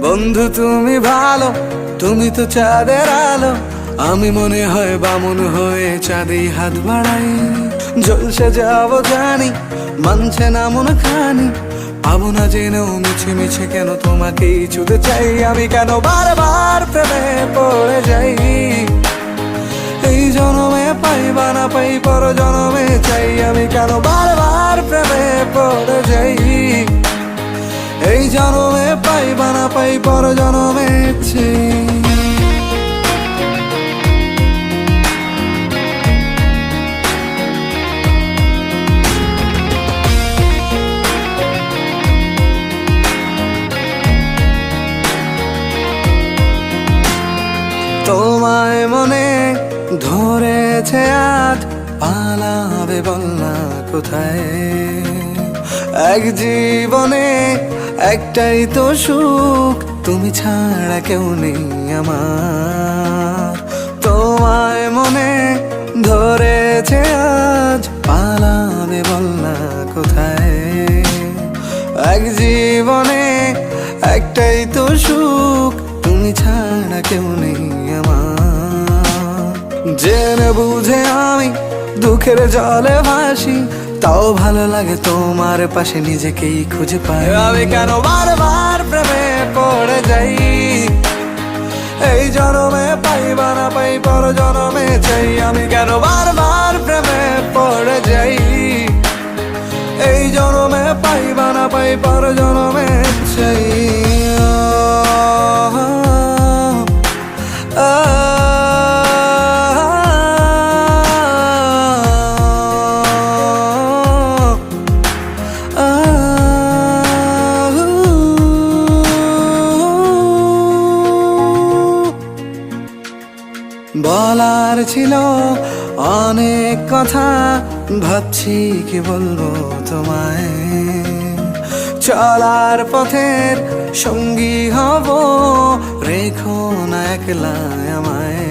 বন্ধু তুমি ভালো, তুমি তো চাঁদের আলো। আমি মনে হয় বামুন হয়ে চাঁদে হাত বাড়াই। জলসে যাব জানি, মানছে না মন খানি। পাবো না জেনেও মিছে মিছে কেন তোমাকেই ছুঁতে চাই। আমি কেন বারবার প্রেমে পড়ে যাই। এই জনমে পাই বা না পাই, পর জনমে চাই। আমি কেন বারবার প্রেমে পড়ে যাই। এই জনমে পাই বা না পাই, পর জনমে চাই। তোমায় মনে ধরেছে আজ, পালাবে বল না কোথায়। এক জীবনে একটাই তো সুখ, তুমি ছাড়া কেউ নেই আমার। তোমায় মনে ধরেছে আজ, পালাবে বল না কোথায়। এক জীবনে একটাই তো সুখ, তুমি ছাড়া কেউ নেই আমার। জেনে বুঝে আমি দুঃখের জলে ভাসি, তাও ভালো লাগে তোমার পাশে নিজেকেই খুঁজে পাই। আমি কেন বারবার প্রেমে পড়ে যাই। এই জনমে পাই বা না পাই, পর জনমে চাই। আমি কেন বারবার প্রেমে পড়ে যাই। এই জনমে পাই বা না পাই, পর জনমে চাই। বলার ছিল অনেক কথা, ভাবছি কি বলবো তোমায়। চলার পথের সঙ্গী হব, রেখো না একলা আমায়।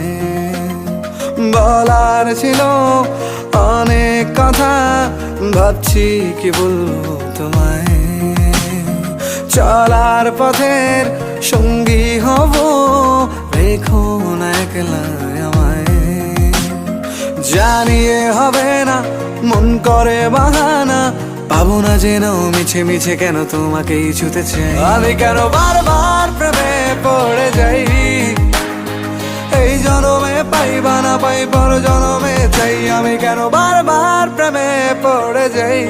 বলার ছিল অনেক কথা, ভাবছি কি বলবো তোমায়। চলার পথের সঙ্গী হব, রেখো না একলা আমায়। জানিয়ে হবে না, মন করে বাহানা। পাবো না জেনেও মিছে মিছে কেন তোমাকেই ছুঁতে চাই। আমি কেন বারবার প্রেমে পড়ে যাই। এই জনমে পাই বা না পাই, পর জনমে চাই। আমি কেন বারবার প্রেমে পড়ে যাই।